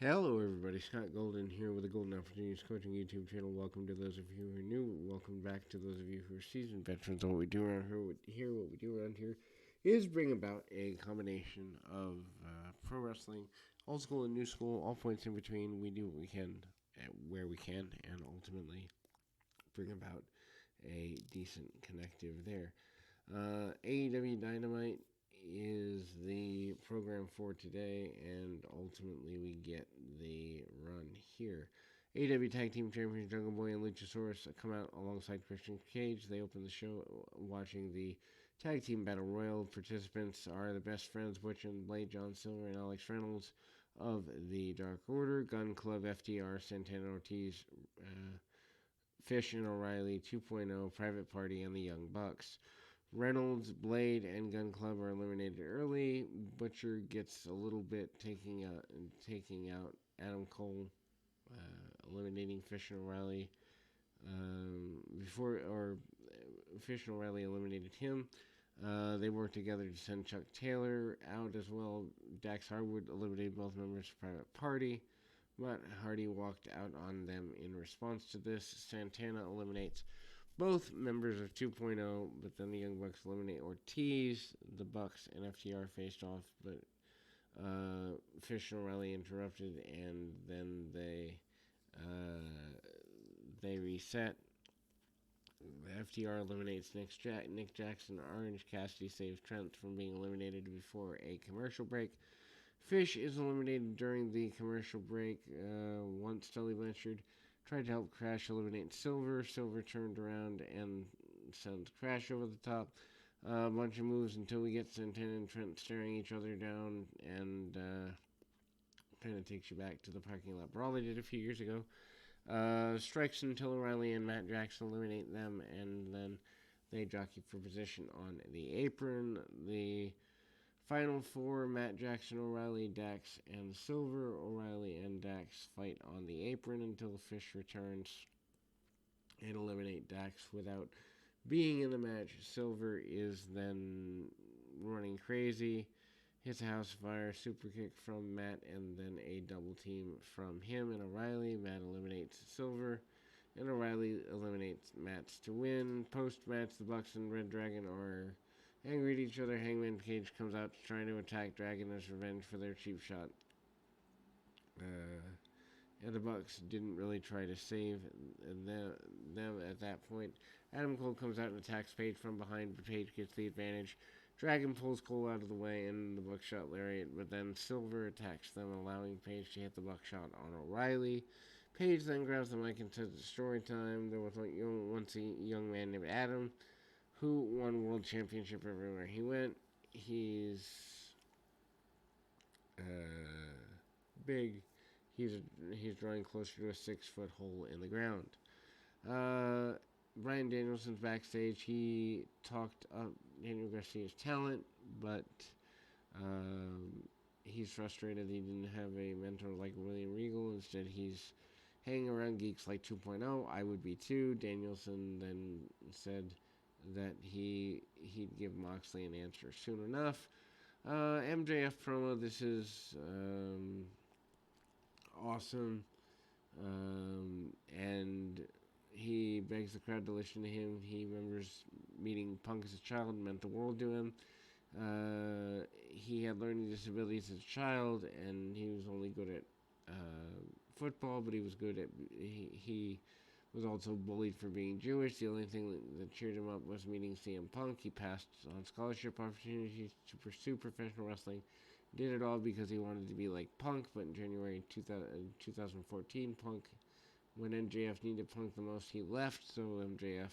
Hello, everybody. Scott Golden here with the Golden Opportunities Coaching YouTube channel. Welcome to those of you who are new. Welcome back to those of you who are seasoned veterans. What we do around here is bring about a combination of pro wrestling, old school and new school, all points in between. We do what we can, where we can, and ultimately bring about a decent connective there. AEW Dynamite is the program for today, and ultimately we get the run here. AEW Tag Team Champions Jungle Boy and Luchasaurus come out alongside Christian Cage. They open the show watching the Tag Team Battle Royal. Participants are the Best Friends, Butch and Blade, John Silver, and Alex Reynolds of the Dark Order, Gun Club, FTR, Santana Ortiz, Fish and O'Reilly 2.0, Private Party, and the Young Bucks. Reynolds, Blade, and Gun Club are eliminated early. Butcher gets a little bit taking out Adam Cole, eliminating Fish and O'Reilly. Fish and O'Reilly eliminated him. They worked together to send Chuck Taylor out as well. Dax Harwood eliminated both members of Private Party. Matt Hardy walked out on them in response to this. Santana eliminates both members of 2.0, but then the Young Bucks eliminate Ortiz. The Bucks and FTR faced off, but Fish and O'Reilly interrupted, and then they reset. FTR eliminates Nick Jackson. Orange Cassidy saves Trent from being eliminated before a commercial break. Fish is eliminated during the commercial break. Once Tully Blanchard tried to help Crash eliminate Silver. Silver turned around and sends Crash over the top. A bunch of moves until we get Santana and Trent staring each other down, and kind of takes you back to the parking lot brawl they did a few years ago. Strikes until O'Reilly and Matt Jackson eliminate them, and then they jockey for position on the apron. The Final four: Matt Jackson, O'Reilly, Dax, and Silver. O'Reilly and Dax fight on the apron until Fish returns and eliminate Dax without being in the match. Silver is then running crazy, hits a house fire, super kick from Matt, and then a double team from him and O'Reilly. Matt eliminates Silver, and O'Reilly eliminates Matt to win. Post-match, the Bucks and Red Dragon are angry at each other. Hangman Cage comes out trying to attack Dragon as revenge for their cheap shot. And the Bucks didn't really try to save them at that point. Adam Cole comes out and attacks Page from behind, but Page gets the advantage. Dragon pulls Cole out of the way and the buckshot lariat, but then Silver attacks them, allowing Page to hit the buckshot on O'Reilly. Page then grabs the mic and says it's story time. There was once a young man named Adam who won world championship everywhere he went. He's big. He's drawing closer to a 6-foot hole in the ground. Bryan Danielson's backstage. He talked up Daniel Garcia's talent, but he's frustrated he didn't have a mentor like William Regal. Instead, he's hanging around geeks like 2.0. I would be too. Danielson then said that he'd give Moxley an answer soon enough. MJF promo. This is awesome, and he begs the crowd to listen to him. He remembers meeting Punk as a child, meant the world to him. He had learning disabilities as a child, and he was only good at football, but he was good at he was also bullied for being Jewish. The only thing that cheered him up was meeting CM Punk. He passed on scholarship opportunities to pursue professional wrestling. Did it all because he wanted to be like Punk, but in January 2014, when MJF needed Punk the most, he left, so MJF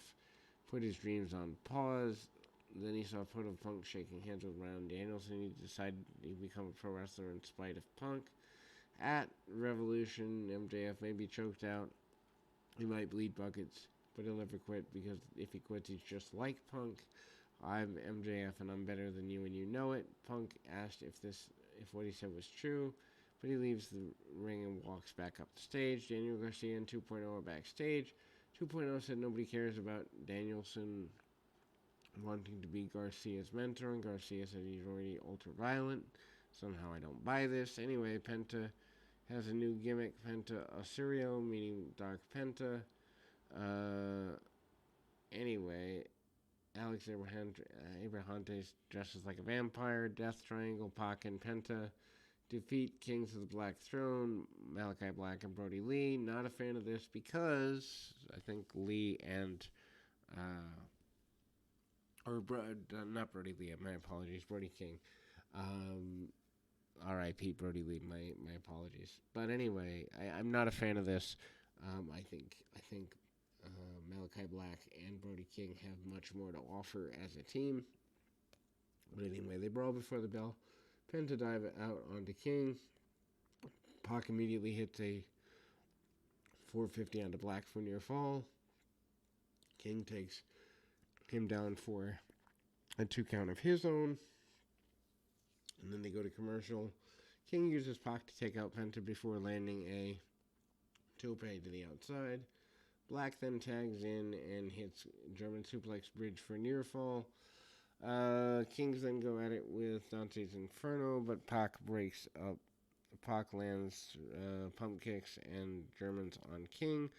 put his dreams on pause. Then he saw a photo of Punk shaking hands with Bryan Danielson. He decided he'd become a pro wrestler in spite of Punk. At Revolution, MJF may be choked out. He might bleed buckets, but he'll never quit, because if he quits, he's just like Punk. I'm MJF and I'm better than you and you know it. Punk asked if what he said was true, but he leaves the ring and walks back up the stage. Daniel Garcia and 2.0 are backstage. 2.0 said nobody cares about Danielson wanting to be Garcia's mentor, and Garcia said he's already ultra violent. Somehow I don't buy this. Anyway, Penta has a new gimmick, Penta Osirio, meaning Dark Penta. Anyway, Alex Abrahantes dresses like a vampire. Death Triangle, Pac and Penta defeat Kings of the Black Throne, Malachi Black and Brody Lee. Not a fan of this because I think Lee and not Brody Lee. My apologies, Brody King. R.I.P. Brody Lee. My apologies. But anyway, I'm not a fan of this. I think Malachi Black and Brody King have much more to offer as a team. But anyway, they brawl before the bell. Penta dive out onto King. Pac immediately hits a 450 onto Black for near fall. King takes him down for a 2 count of his own. And then they go to commercial. King uses Pac to take out Penta before landing a tope to the outside. Black then tags in and hits German suplex bridge for near fall. Kings then go at it with Dante's Inferno, but Pac breaks up. Pac lands pump kicks and Germans on King,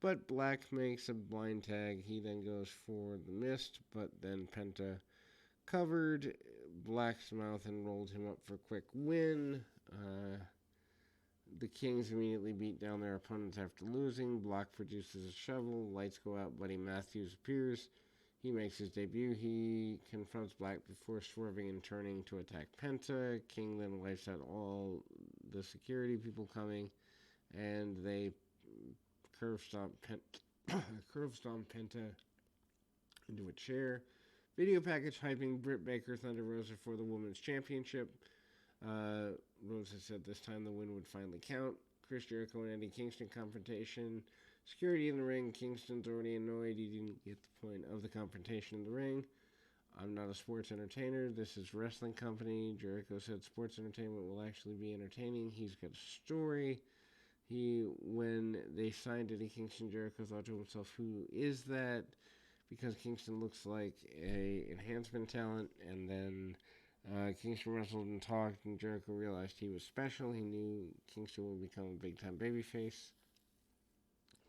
but Black makes a blind tag. He then goes for the mist, but then Penta covered Black's mouth and rolled him up for a quick win. The Kings immediately beat down their opponents after losing. Black produces a shovel. Lights go out. Buddy Matthews appears. He makes his debut. He confronts Black before swerving and turning to attack Penta. King then wipes out all the security people coming, and they curve stomp Penta into a chair. Video package hyping Britt Baker Thunder Rosa for the Women's Championship. Rosa said this time the win would finally count. Chris Jericho and Eddie Kingston confrontation. Security in the ring. Kingston's already annoyed he didn't get the point of the confrontation in the ring. I'm not a sports entertainer. This is wrestling company. Jericho said sports entertainment will actually be entertaining. He's got a story. When they signed Eddie Kingston, Jericho thought to himself, who is that? Because Kingston looks like a enhancement talent, and then Kingston wrestled and talked, and Jericho realized he was special. He knew Kingston would become a big-time babyface.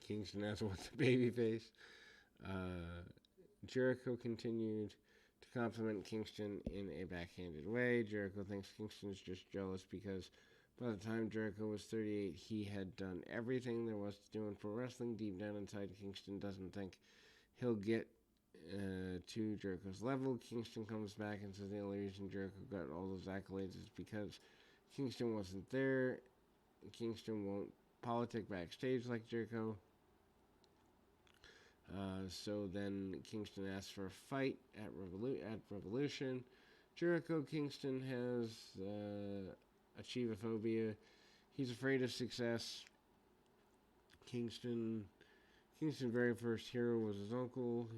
Kingston asked what's a babyface. Jericho continued to compliment Kingston in a backhanded way. Jericho thinks Kingston's just jealous because by the time Jericho was 38, he had done everything there was to do in pro wrestling. Deep down inside, Kingston doesn't think he'll get to Jericho's level. Kingston comes back and says the only reason Jericho got all those accolades is because Kingston wasn't there. Kingston won't politic backstage like Jericho. So then Kingston asks for a fight at Revolution. Jericho Kingston has achievophobia. He's afraid of success. Kingston's very first hero was his uncle,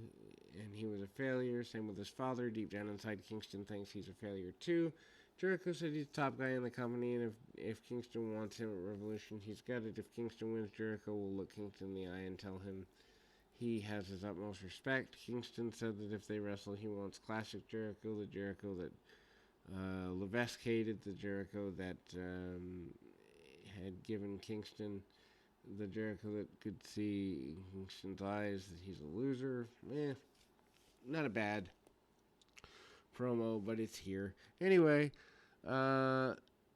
and he was a failure. Same with his father. Deep down inside, Kingston thinks he's a failure too. Jericho said he's the top guy in the company, and if Kingston wants him at Revolution, he's got it. If Kingston wins, Jericho will look Kingston in the eye and tell him he has his utmost respect. Kingston said that if they wrestle, he wants classic Jericho, the Jericho that Levesque hated, the Jericho that had given Kingston, the Jericho that could see in Kingston's eyes that he's a loser. Not a bad promo, but it's here. Anyway,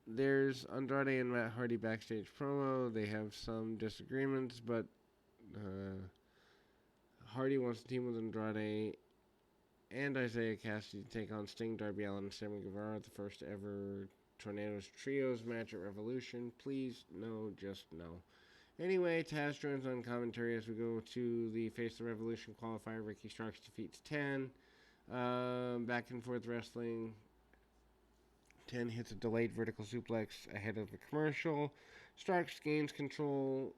there's Andrade and Matt Hardy backstage promo. They have some disagreements, but Hardy wants to team with Andrade and Isaiah Cassidy to take on Sting, Darby Allin, and Sammy Guevara, the first ever Tornadoes Trios match at Revolution. Please, no, just no. Anyway, Taz joins on commentary as we go to the Face the Revolution qualifier. Ricky Starks defeats 10. Back and forth wrestling. 10 hits a delayed vertical suplex ahead of the commercial. Starks gains control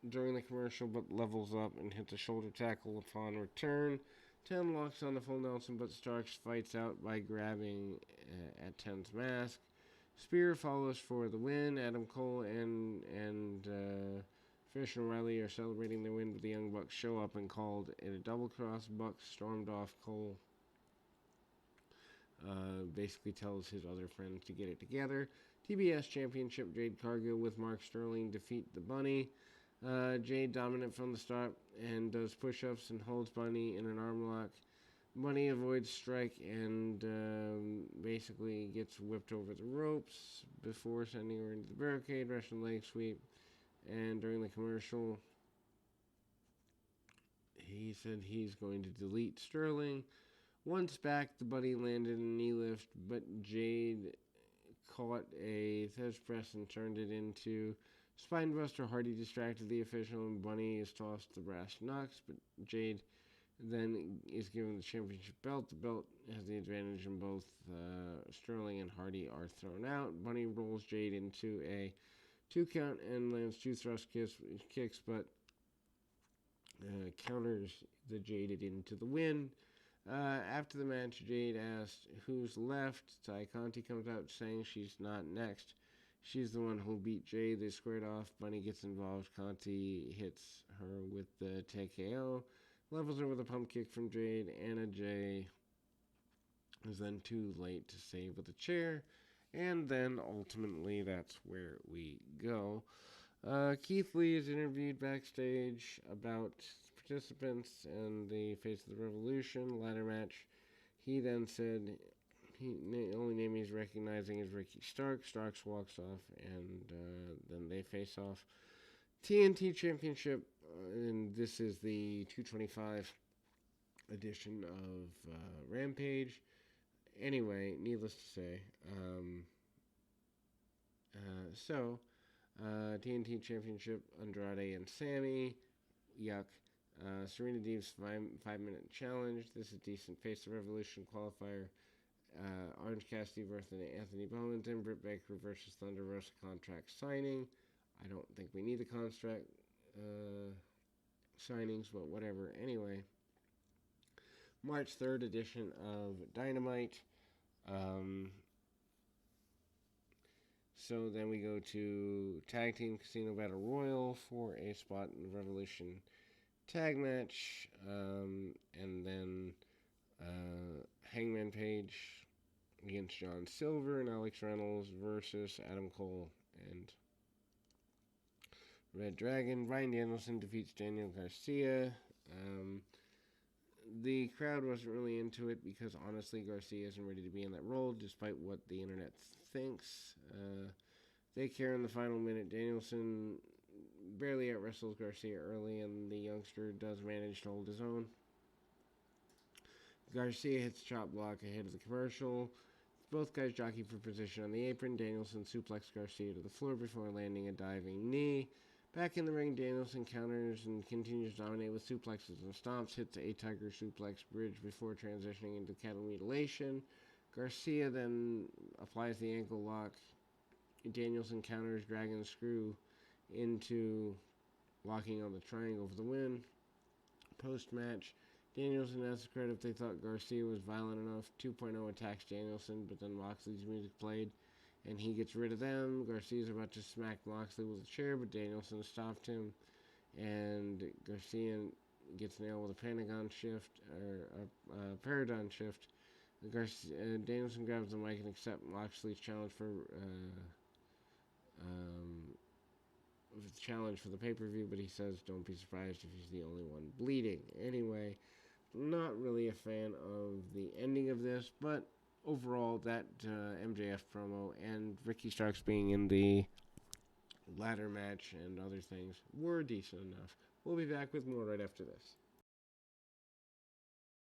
during the commercial but levels up and hits a shoulder tackle upon return. 10 locks on the full Nelson, but Starks fights out by grabbing at 10's mask. Spear follows for the win. Adam Cole and Fish and Riley are celebrating their win, but the Young Bucks show up and called it a double cross. Bucks stormed off. Cole basically tells his other friends to get it together. TBS Championship, Jade Cargill with Mark Sterling defeat the Bunny. Jade dominant from the start and does push-ups and holds Bunny in an arm lock. Bunny avoids strike and basically gets whipped over the ropes before sending her into the barricade, Russian leg sweep. And during the commercial, he said he's going to delete Sterling. Once back, the Bunny landed a knee lift, but Jade caught a Thez press and turned it into Spinebuster. Hardy distracted the official, and Bunny is tossed to brass knucks, but Jade then is given the championship belt. The belt has the advantage, and both Sterling and Hardy are thrown out. Bunny rolls Jade into a 2 count and lands 2 thrust kicks, but counters the Jaded into the win. After the match, Jade asked who's left. Ty Conti comes out saying she's not next. She's the one who beat Jade. They squared off. Bunny gets involved. Conti hits her with the TKO. Levels her with a pump kick from Jade. Anna Jay is then too late to save with a chair. And then ultimately that's where we go. Keith Lee is interviewed backstage about participants and the Face of the Revolution ladder match. He then said the only name he's recognizing is Ricky Starks. Starks walks off, and then they face off. TNT Championship, and this is the 225 edition of Rampage. Anyway, needless to say, TNT Championship, Andrade and Sammy, yuck. Serena Deeb's 5-minute challenge. This is decent. Face the Revolution qualifier. Orange Cassidy versus Anthony Bowman. Britt Baker versus Thunder Rosa contract signing. I don't think we need the contract signings, but whatever. Anyway, March 3rd edition of Dynamite. So then we go to Tag Team Casino Battle Royal for a spot in the Revolution tag match. And then Hangman Page against John Silver and Alex Reynolds versus Adam Cole and Red Dragon. Bryan Danielson defeats Daniel Garcia. The crowd wasn't really into it because honestly Garcia isn't ready to be in that role despite what the internet thinks. They care in the final minute. Danielson barely out-wrestles Garcia early, and the youngster does manage to hold his own. Garcia hits chop block ahead of the commercial. Both guys jockey for position on the apron. Danielson suplexes Garcia to the floor before landing a diving knee. Back in the ring, Danielson counters and continues to dominate with suplexes and stomps. Hits a Tiger suplex bridge before transitioning into cattle mutilation. Garcia then applies the ankle lock. Danielson counters Dragon Screw into locking on the triangle for the win. Post-match, Danielson asks the crowd if they thought Garcia was violent enough. 2.0 attacks Danielson, but then Moxley's music played, and he gets rid of them. Garcia's about to smack Moxley with a chair, but Danielson stopped him, and Garcia gets nailed with a Pentagon shift, or a Paradigm shift. Danielson grabs the mic and accepts Moxley's challenge for the pay-per-view, but he says don't be surprised if he's the only one bleeding. Anyway, not really a fan of the ending of this, but overall that MJF promo and Ricky Starks being in the ladder match and other things were decent enough. We'll be back with more right after this.